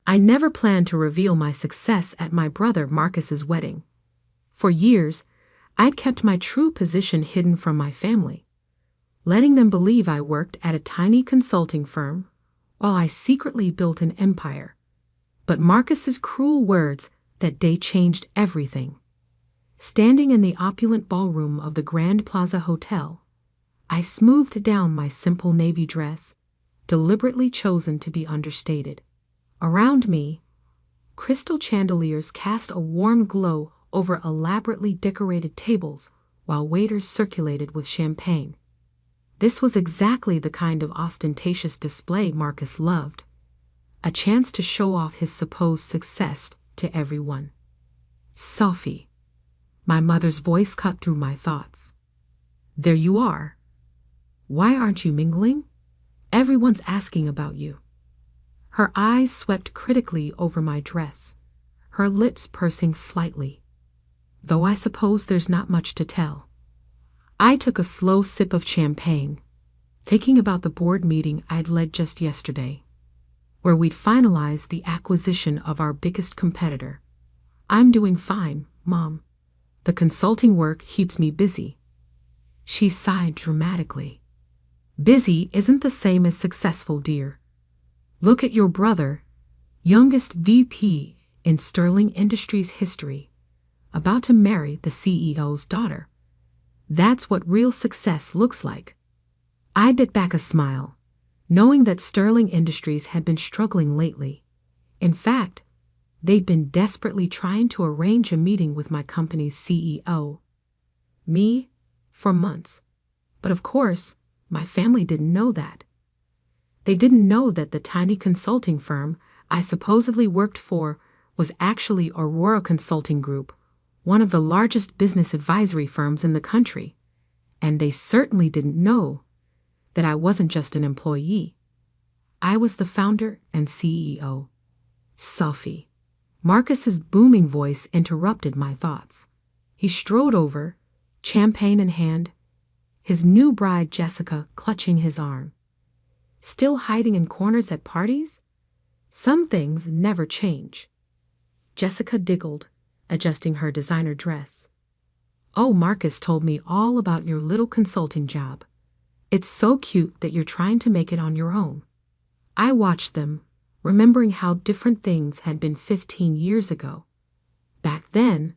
I never planned to reveal my success at my brother Marcus's wedding. For years, I'd kept my true position hidden from my family, letting them believe I worked at a tiny consulting firm while I secretly built an empire. But Marcus's cruel words that day changed everything. Standing in the opulent ballroom of the Grand Plaza Hotel, I smoothed down my simple navy dress, deliberately chosen to be understated. Around me, crystal chandeliers cast a warm glow over elaborately decorated tables while waiters circulated with champagne. This was exactly the kind of ostentatious display Marcus loved, a chance to show off his supposed success to everyone. Sophie. My mother's voice cut through my thoughts. There you are. Why aren't you mingling? Everyone's asking about you. Her eyes swept critically over my dress, her lips pursing slightly. Though I suppose there's not much to tell. I took a slow sip of champagne, thinking about the board meeting I'd led just yesterday, where we'd finalized the acquisition of our biggest competitor. I'm doing fine, Mom. The consulting work keeps me busy. She sighed dramatically. Busy isn't the same as successful, dear. Look at your brother, youngest VP in Sterling Industries history, about to marry the CEO's daughter. That's what real success looks like. I bit back a smile, knowing that Sterling Industries had been struggling lately. In fact, they'd been desperately trying to arrange a meeting with my company's CEO. Me, for months. But of course, my family didn't know that. They didn't know that the tiny consulting firm I supposedly worked for was actually Aurora Consulting Group, one of the largest business advisory firms in the country. And they certainly didn't know that I wasn't just an employee. I was the founder and CEO. Sophie. Marcus's booming voice interrupted my thoughts. He strode over, champagne in hand, his new bride Jessica clutching his arm. Still hiding in corners at parties? Some things never change. Jessica giggled, adjusting her designer dress. Oh, Marcus told me all about your little consulting job. It's so cute that you're trying to make it on your own. I watched them, remembering how different things had been 15 years ago. Back then,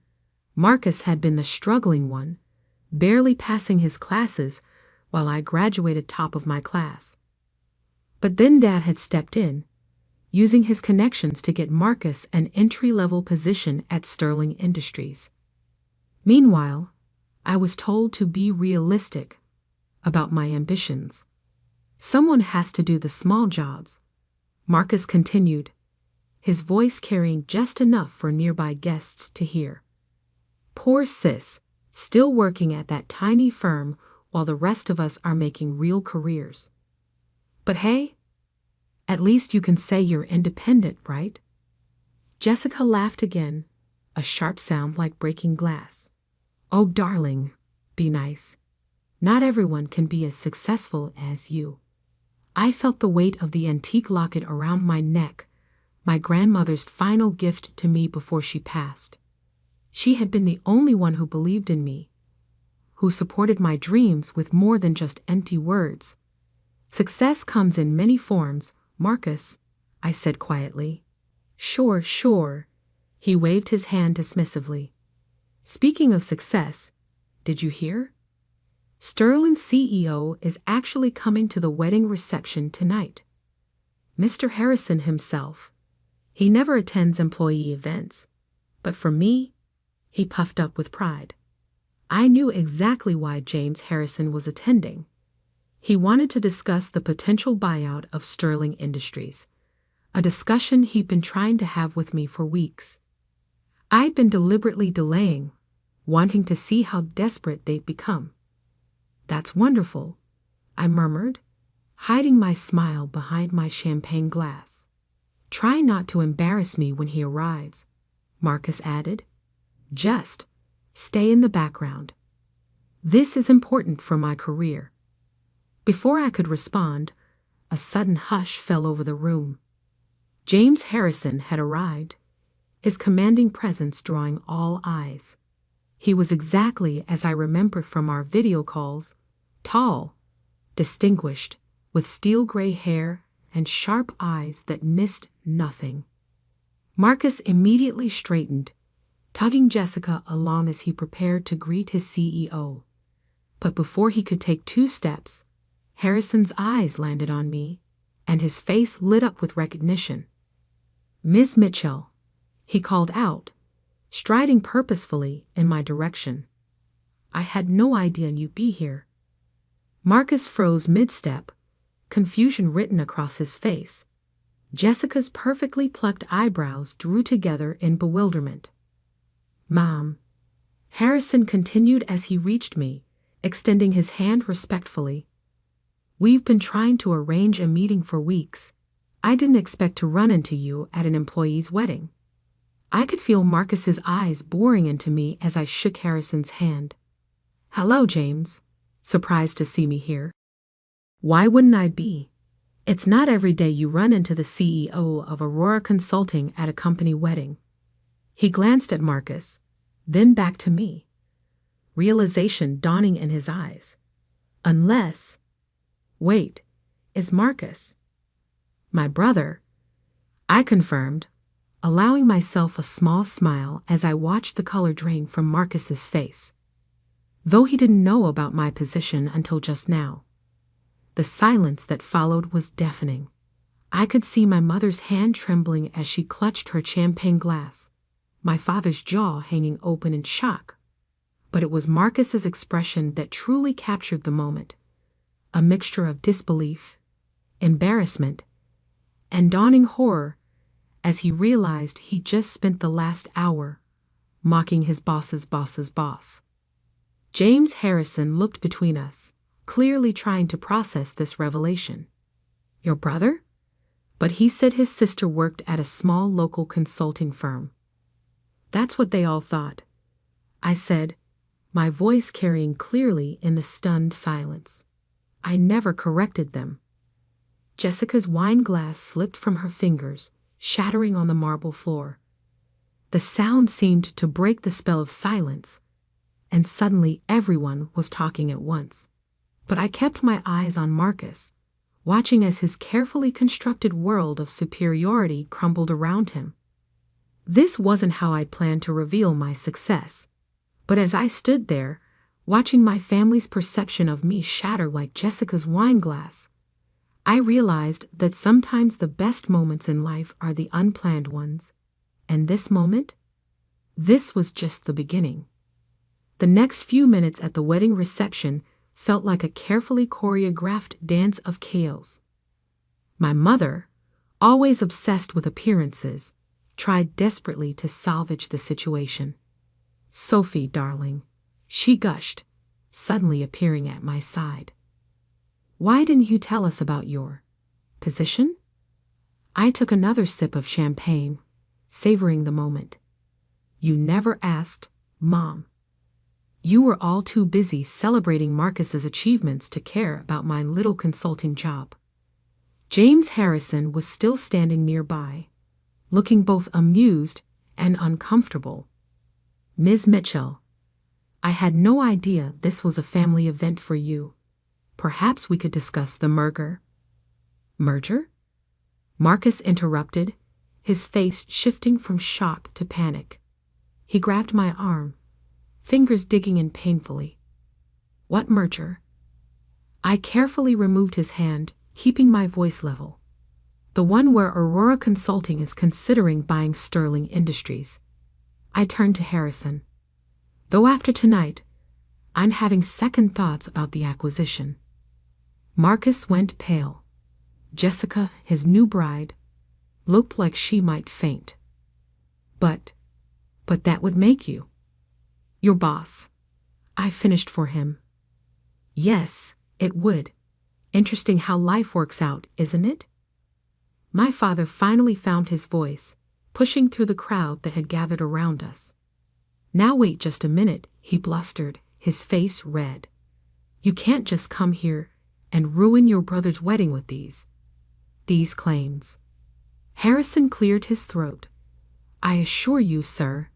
Marcus had been the struggling one, barely passing his classes while I graduated top of my class. But then Dad had stepped in, using his connections to get Marcus an entry-level position at Sterling Industries. Meanwhile, I was told to be realistic about my ambitions. Someone has to do the small jobs, Marcus continued, his voice carrying just enough for nearby guests to hear. Poor sis, still working at that tiny firm while the rest of us are making real careers. But hey, at least you can say you're independent, right? Jessica laughed again, a sharp sound like breaking glass. Oh, darling, be nice. Not everyone can be as successful as you. I felt the weight of the antique locket around my neck, my grandmother's final gift to me before she passed. She had been the only one who believed in me, who supported my dreams with more than just empty words. Success comes in many forms, Marcus, I said quietly. Sure, sure. He waved his hand dismissively. Speaking of success, did you hear? Sterling's CEO is actually coming to the wedding reception tonight. Mr. Harrison himself. He never attends employee events, but for me, he puffed up with pride. I knew exactly why James Harrison was attending. He wanted to discuss the potential buyout of Sterling Industries, a discussion he'd been trying to have with me for weeks. I'd been deliberately delaying, wanting to see how desperate they'd become. That's wonderful, I murmured, hiding my smile behind my champagne glass. Try not to embarrass me when he arrives, Marcus added. Just stay in the background. This is important for my career. Before I could respond, a sudden hush fell over the room. James Harrison had arrived, his commanding presence drawing all eyes. He was exactly as I remembered from our video calls, tall, distinguished, with steel-gray hair and sharp eyes that missed nothing. Marcus immediately straightened, tugging Jessica along as he prepared to greet his CEO. But before he could take 2 steps, Harrison's eyes landed on me, and his face lit up with recognition. "Ms. Mitchell," he called out, striding purposefully in my direction. "I had no idea you'd be here." Marcus froze mid-step, confusion written across his face. Jessica's perfectly plucked eyebrows drew together in bewilderment. "Mom," Harrison continued as he reached me, extending his hand respectfully. "We've been trying to arrange a meeting for weeks. I didn't expect to run into you at an employee's wedding." I could feel Marcus's eyes boring into me as I shook Harrison's hand. "Hello, James. Surprised to see me here?" "Why wouldn't I be? It's not every day you run into the CEO of Aurora Consulting at a company wedding." He glanced at Marcus, then back to me, realization dawning in his eyes. "Unless... Wait, is Marcus my brother?" I confirmed, allowing myself a small smile as I watched the color drain from Marcus's face. Though he didn't know about my position until just now. The silence that followed was deafening. I could see my mother's hand trembling as she clutched her champagne glass, my father's jaw hanging open in shock. But it was Marcus's expression that truly captured the moment, a mixture of disbelief, embarrassment, and dawning horror as he realized he'd just spent the last hour mocking his boss's boss's boss. James Harrison looked between us, clearly trying to process this revelation. "Your brother?" But he said his sister worked at a small local consulting firm. "That's what they all thought," I said, my voice carrying clearly in the stunned silence. I never corrected them. Jessica's wine glass slipped from her fingers, shattering on the marble floor. The sound seemed to break the spell of silence, and suddenly everyone was talking at once. But I kept my eyes on Marcus, watching as his carefully constructed world of superiority crumbled around him. This wasn't how I'd planned to reveal my success, but as I stood there, watching my family's perception of me shatter like Jessica's wine glass, I realized that sometimes the best moments in life are the unplanned ones, and this moment? This was just the beginning. The next few minutes at the wedding reception felt like a carefully choreographed dance of chaos. My mother, always obsessed with appearances, tried desperately to salvage the situation. "Sophie, darling," she gushed, suddenly appearing at my side. "Why didn't you tell us about your position?" I took another sip of champagne, savoring the moment. "You never asked, Mom. You were all too busy celebrating Marcus's achievements to care about my little consulting job." James Harrison was still standing nearby, looking both amused and uncomfortable. "Ms. Mitchell, I had no idea this was a family event for you. Perhaps we could discuss the merger." "Merger?" Marcus interrupted, his face shifting from shock to panic. He grabbed my arm, fingers digging in painfully. "What merger?" I carefully removed his hand, keeping my voice level. "The one where Aurora Consulting is considering buying Sterling Industries." I turned to Harrison. "Though after tonight, I'm having second thoughts about the acquisition." Marcus went pale. Jessica, his new bride, looked like she might faint. But that would make you your boss," I finished for him. "Yes, it would. Interesting how life works out, isn't it?" My father finally found his voice, pushing through the crowd that had gathered around us. "Now wait just a minute," he blustered, his face red. "You can't just come here and ruin your brother's wedding with these claims." Harrison cleared his throat. I assure you, sir,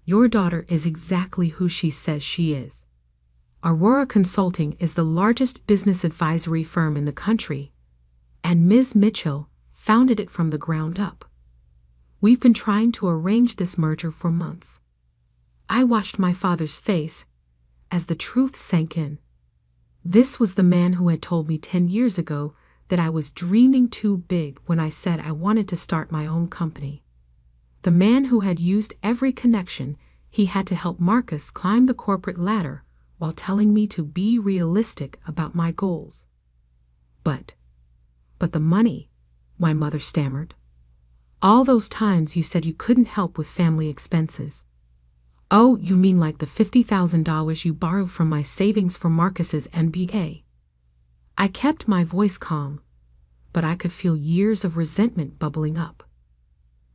your daughter is exactly who she says she is. Aurora Consulting is the largest business advisory firm in the country, and Ms. Mitchell founded it from the ground up. We've been trying to arrange this merger for months. I watched my father's face as the truth sank in. This was the man who had told me 10 years ago that I was dreaming too big when I said I wanted to start my own company. The man who had used every connection he had to help Marcus climb the corporate ladder while telling me to be realistic about my goals. But the money, my mother stammered. All those times you said you couldn't help with family expenses. Oh, you mean like the $50,000 you borrowed from my savings for Marcus's MBA? I kept my voice calm, but I could feel years of resentment bubbling up.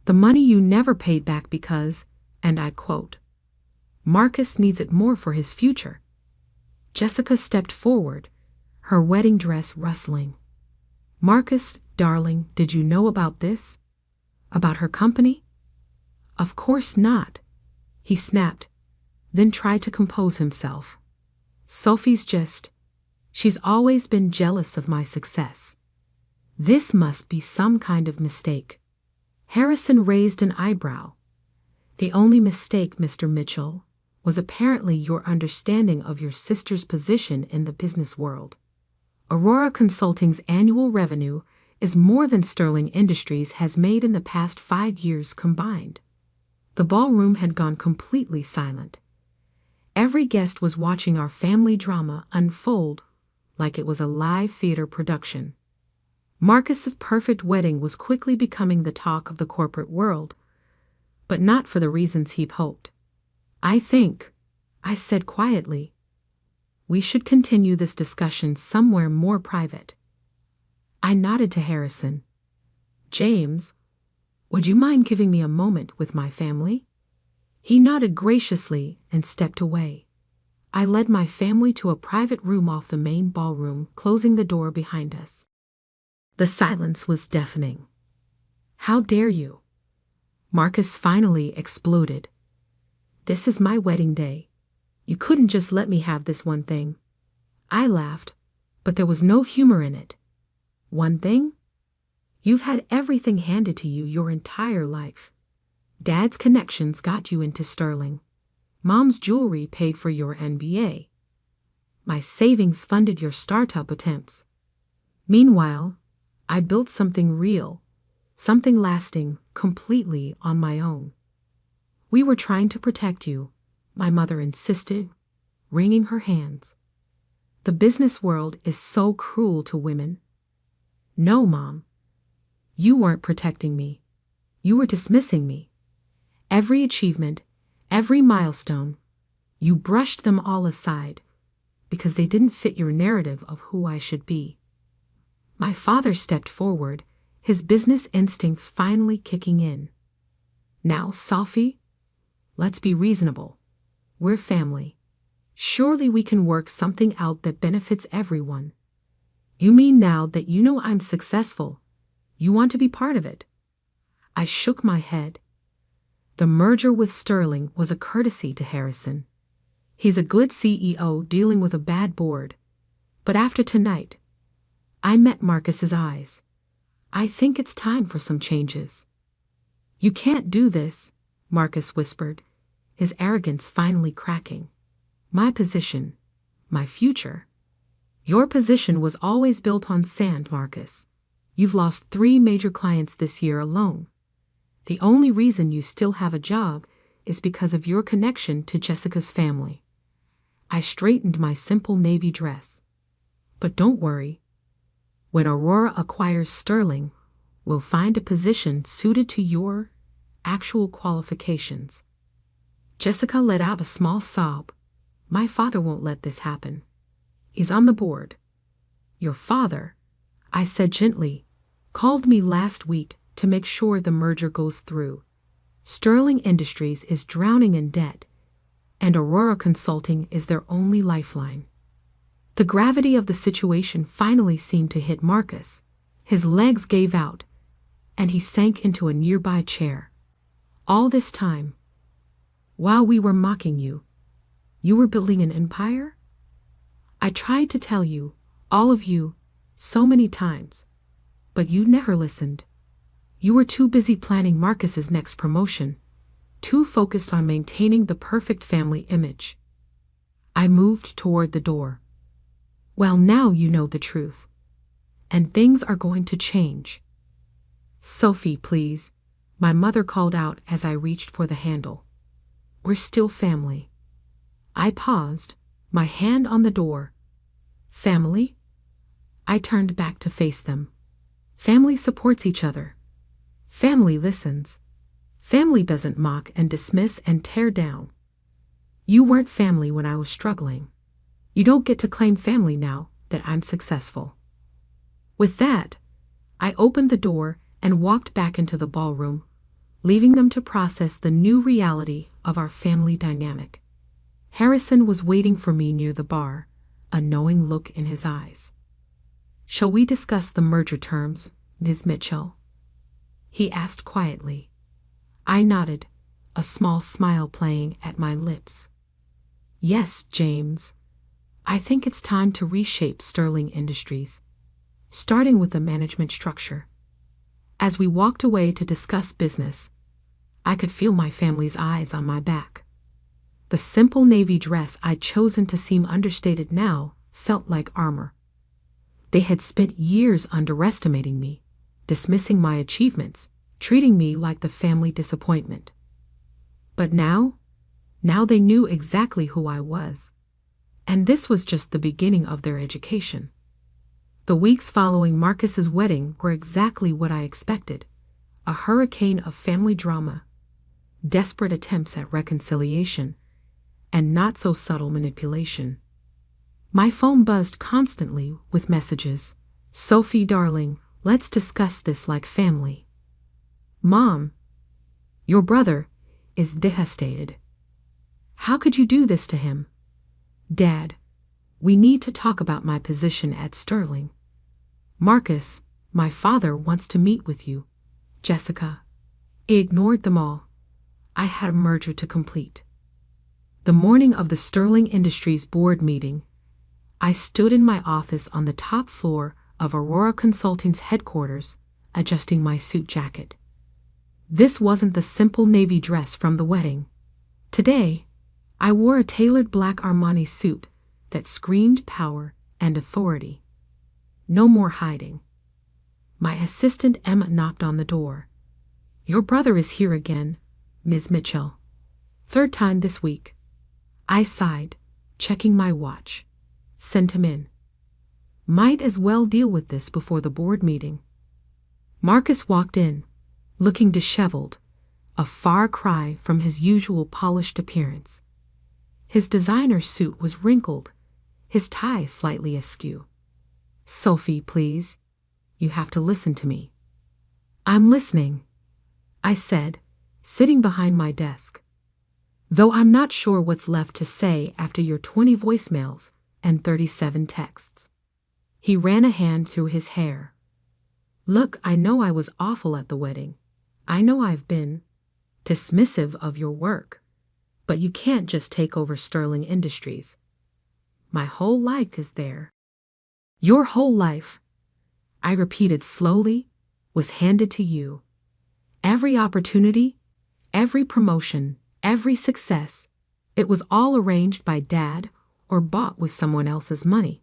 The money you never paid back because, and I quote, Marcus needs it more for his future. Jessica stepped forward, her wedding dress rustling. Marcus, darling, did you know about this? About her company? Of course not, he snapped, then tried to compose himself. Sophie's she's always been jealous of my success. This must be some kind of mistake. Harrison raised an eyebrow. The only mistake, Mr. Mitchell, was apparently your understanding of your sister's position in the business world. Aurora Consulting's annual revenue is more than Sterling Industries has made in the past 5 years combined. The ballroom had gone completely silent. Every guest was watching our family drama unfold like it was a live theater production. Marcus's perfect wedding was quickly becoming the talk of the corporate world, but not for the reasons he'd hoped. I think, I said quietly, we should continue this discussion somewhere more private. I nodded to Harrison. James, would you mind giving me a moment with my family? He nodded graciously and stepped away. I led my family to a private room off the main ballroom, closing the door behind us. The silence was deafening. How dare you? Marcus finally exploded. This is my wedding day. You couldn't just let me have this one thing. I laughed, but there was no humor in it. One thing? You've had everything handed to you your entire life. Dad's connections got you into Sterling. Mom's jewelry paid for your MBA. My savings funded your startup attempts. Meanwhile, I built something real, something lasting, completely on my own. We were trying to protect you, my mother insisted, wringing her hands. The business world is so cruel to women. No, Mom. You weren't protecting me. You were dismissing me. Every achievement, every milestone, you brushed them all aside because they didn't fit your narrative of who I should be. My father stepped forward, his business instincts finally kicking in. Now, Sophie, let's be reasonable. We're family. Surely we can work something out that benefits everyone. You mean now that you know I'm successful, you want to be part of it? I shook my head. The merger with Sterling was a courtesy to Harrison. He's a good CEO dealing with a bad board. But after tonight, I met Marcus's eyes. I think it's time for some changes. You can't do this, Marcus whispered, his arrogance finally cracking. My position, my future. Your position was always built on sand, Marcus. You've lost 3 major clients this year alone. The only reason you still have a job is because of your connection to Jessica's family. I straightened my simple navy dress. But don't worry. When Aurora acquires Sterling, we'll find a position suited to your actual qualifications. Jessica let out a small sob. My father won't let this happen. He's on the board. Your father, I said gently, called me last week to make sure the merger goes through. Sterling Industries is drowning in debt, and Aurora Consulting is their only lifeline. The gravity of the situation finally seemed to hit Marcus. His legs gave out, and he sank into a nearby chair. All this time, while we were mocking you, you were building an empire? I tried to tell you, all of you, so many times, but you never listened. You were too busy planning Marcus's next promotion, too focused on maintaining the perfect family image. I moved toward the door. Well, now you know the truth, and things are going to change. Sophie, please, my mother called out as I reached for the handle. We're still family. I paused, my hand on the door. Family? I turned back to face them. Family supports each other. Family listens. Family doesn't mock and dismiss and tear down. You weren't family when I was struggling. You don't get to claim family now that I'm successful. With that, I opened the door and walked back into the ballroom, leaving them to process the new reality of our family dynamic. Harrison was waiting for me near the bar, a knowing look in his eyes. Shall we discuss the merger terms, Ms. Mitchell? He asked quietly. I nodded, a small smile playing at my lips. Yes, James. I think it's time to reshape Sterling Industries, starting with the management structure. As we walked away to discuss business, I could feel my family's eyes on my back. The simple navy dress I'd chosen to seem understated now felt like armor. They had spent years underestimating me, dismissing my achievements, treating me like the family disappointment. But now they knew exactly who I was. And this was just the beginning of their education. The weeks following Marcus's wedding were exactly what I expected, a hurricane of family drama, desperate attempts at reconciliation, and not-so-subtle manipulation. My phone buzzed constantly with messages. Sophie, darling, let's discuss this like family. Mom, your brother is devastated. How could you do this to him? Dad, we need to talk about my position at Sterling. Marcus, my father wants to meet with you. Jessica. I ignored them all. I had a merger to complete. The morning of the Sterling Industries board meeting, I stood in my office on the top floor of Aurora Consulting's headquarters, adjusting my suit jacket. This wasn't the simple navy dress from the wedding. Today, I wore a tailored black Armani suit that screamed power and authority. No more hiding. My assistant Emma knocked on the door. Your brother is here again, Ms. Mitchell. Third time this week. I sighed, checking my watch. Sent him in. Might as well deal with this before the board meeting. Marcus walked in, looking disheveled, a far cry from his usual polished appearance. His designer suit was wrinkled, his tie slightly askew. Sophie, please. You have to listen to me. I'm listening, I said, sitting behind my desk. Though I'm not sure what's left to say after your 20 voicemails and 37 texts. He ran a hand through his hair. Look, I know I was awful at the wedding. I know I've been dismissive of your work. But you can't just take over Sterling Industries. My whole life is there. Your whole life, I repeated slowly, was handed to you. Every opportunity, every promotion, every success, it was all arranged by Dad or bought with someone else's money,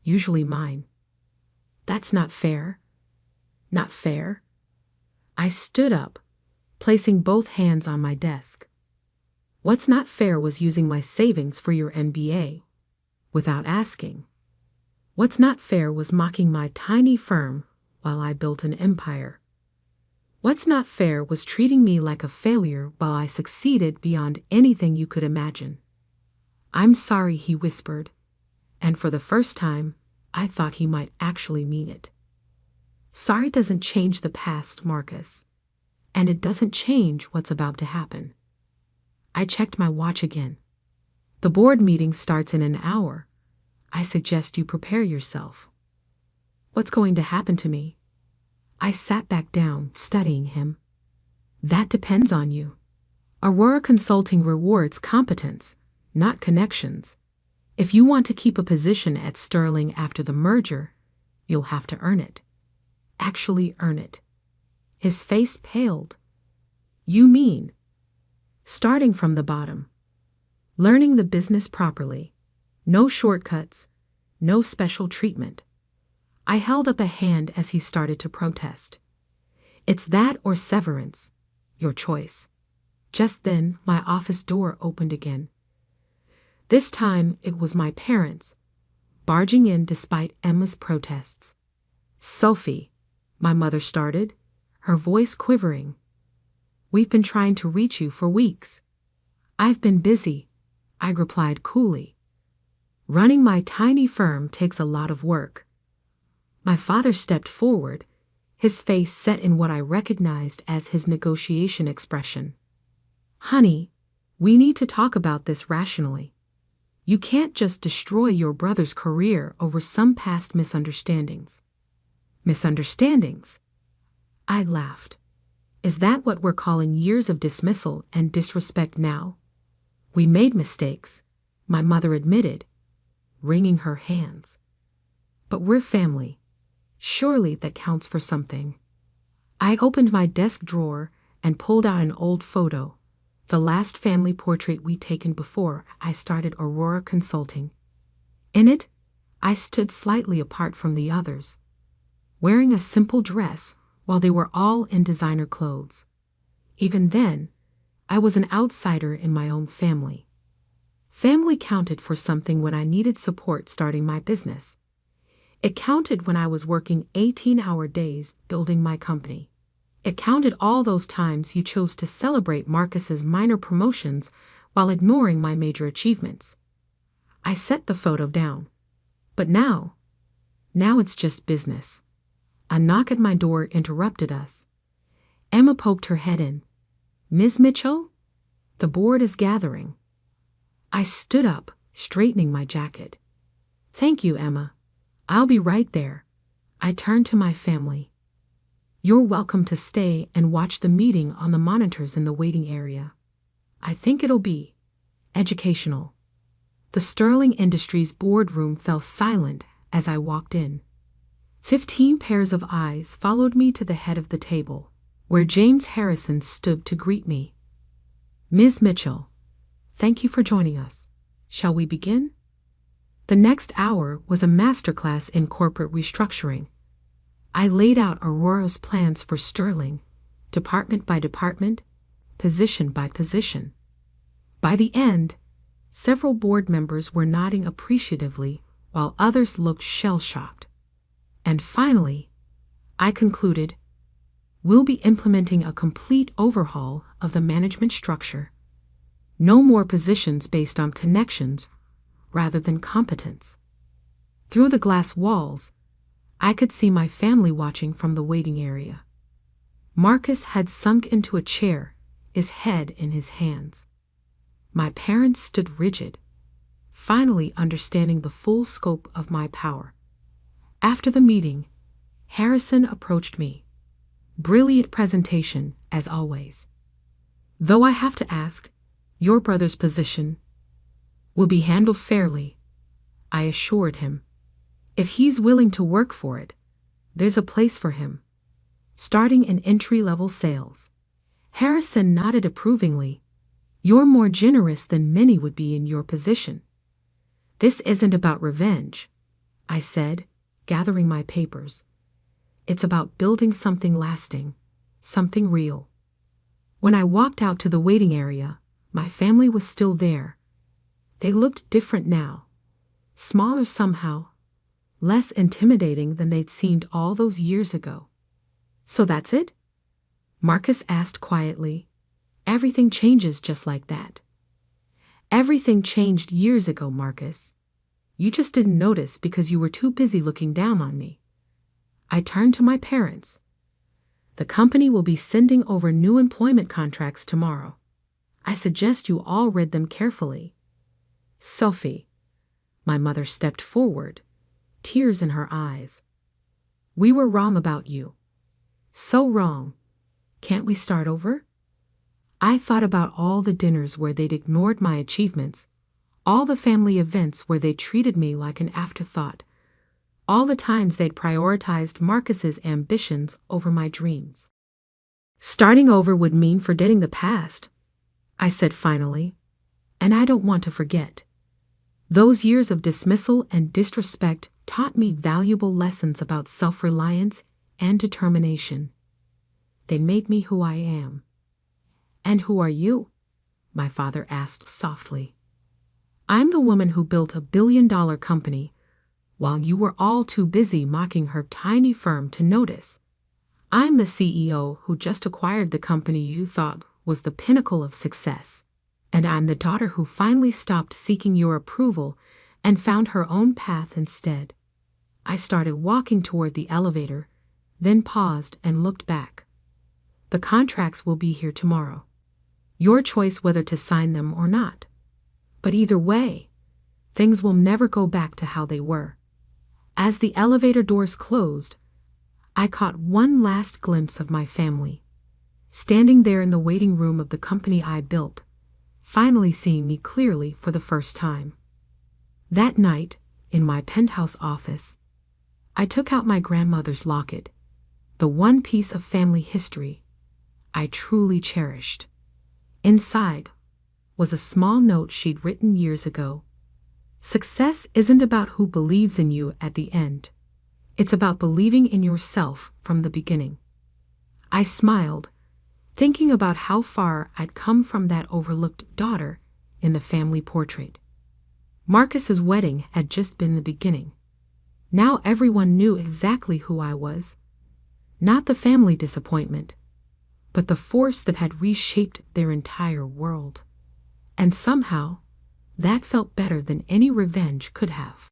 usually mine. That's not fair. Not fair. I stood up, placing both hands on my desk. What's not fair was using my savings for your MBA, without asking. What's not fair was mocking my tiny firm while I built an empire. What's not fair was treating me like a failure while I succeeded beyond anything you could imagine. I'm sorry, he whispered, and for the first time, I thought he might actually mean it. Sorry doesn't change the past, Marcus, and it doesn't change what's about to happen. I checked my watch again. The board meeting starts in an hour. I suggest you prepare yourself. What's going to happen to me? I sat back down, studying him. That depends on you. Aurora Consulting rewards competence, not connections. If you want to keep a position at Sterling after the merger, you'll have to earn it. Actually earn it. His face paled. You mean? Starting from the bottom. Learning the business properly. No shortcuts. No special treatment. I held up a hand as he started to protest. It's that or severance. Your choice. Just then, my office door opened again. This time, it was my parents, barging in despite Emma's protests. Sophie, my mother started, her voice quivering. We've been trying to reach you for weeks. I've been busy, I replied coolly. Running my tiny firm takes a lot of work. My father stepped forward, his face set in what I recognized as his negotiation expression. Honey, we need to talk about this rationally. You can't just destroy your brother's career over some past misunderstandings. Misunderstandings? I laughed. Is that what we're calling years of dismissal and disrespect now? We made mistakes, my mother admitted, wringing her hands. But we're family. Surely that counts for something. I opened my desk drawer and pulled out an old photo, the last family portrait we'd taken before I started Aurora Consulting. In it, I stood slightly apart from the others, wearing a simple dress while they were all in designer clothes. Even then, I was an outsider in my own family. Family counted for something when I needed support starting my business. It counted when I was working 18-hour days building my company. It counted all those times you chose to celebrate Marcus's minor promotions while ignoring my major achievements. I set the photo down. But now it's just business. A knock at my door interrupted us. Emma poked her head in. Ms. Mitchell? The board is gathering. I stood up, straightening my jacket. Thank you, Emma. I'll be right there. I turned to my family. You're welcome to stay and watch the meeting on the monitors in the waiting area. I think it'll be educational. The Sterling Industries boardroom fell silent as I walked in. 15 pairs of eyes followed me to the head of the table, where James Harrison stood to greet me. Ms. Mitchell, thank you for joining us. Shall we begin? The next hour was a masterclass in corporate restructuring. I laid out Aurora's plans for Sterling, department by department, position by position. By the end, several board members were nodding appreciatively while others looked shell-shocked. And finally, I concluded, we'll be implementing a complete overhaul of the management structure. No more positions based on connections rather than competence. Through the glass walls, I could see my family watching from the waiting area. Marcus had sunk into a chair, his head in his hands. My parents stood rigid, finally understanding the full scope of my power. After the meeting, Harrison approached me. Brilliant presentation, as always. Though I have to ask, your brother's position will be handled fairly, I assured him. If he's willing to work for it, there's a place for him, starting in entry-level sales. Harrison nodded approvingly. You're more generous than many would be in your position. This isn't about revenge, I said, gathering my papers. It's about building something lasting, something real. When I walked out to the waiting area, my family was still there. They looked different now, smaller somehow, less intimidating than they'd seemed all those years ago. So that's it? Marcus asked quietly. Everything changes just like that. Everything changed years ago, Marcus. You just didn't notice because you were too busy looking down on me. I turned to my parents. The company will be sending over new employment contracts tomorrow. I suggest you all read them carefully. Sophie, my mother stepped forward, tears in her eyes. We were wrong about you. So wrong. Can't we start over? I thought about all the dinners where they'd ignored my achievements, all the family events where they treated me like an afterthought, all the times they'd prioritized Marcus's ambitions over my dreams. Starting over would mean forgetting the past, I said finally, and I don't want to forget. Those years of dismissal and disrespect taught me valuable lessons about self-reliance and determination. They made me who I am. And who are you? My father asked softly. I'm the woman who built a billion-dollar company, while you were all too busy mocking her tiny firm to notice. I'm the CEO who just acquired the company you thought was the pinnacle of success. And I'm the daughter who finally stopped seeking your approval and found her own path instead. I started walking toward the elevator, then paused and looked back. The contracts will be here tomorrow. Your choice whether to sign them or not. But either way, things will never go back to how they were. As the elevator doors closed, I caught one last glimpse of my family, standing there in the waiting room of the company I built, finally seeing me clearly for the first time. That night, in my penthouse office, I took out my grandmother's locket, the one piece of family history I truly cherished. Inside was a small note she'd written years ago. Success isn't about who believes in you at the end. It's about believing in yourself from the beginning. I smiled, thinking about how far I'd come from that overlooked daughter in the family portrait. Marcus's wedding had just been the beginning. Now everyone knew exactly who I was. Not the family disappointment, but the force that had reshaped their entire world. And somehow, that felt better than any revenge could have.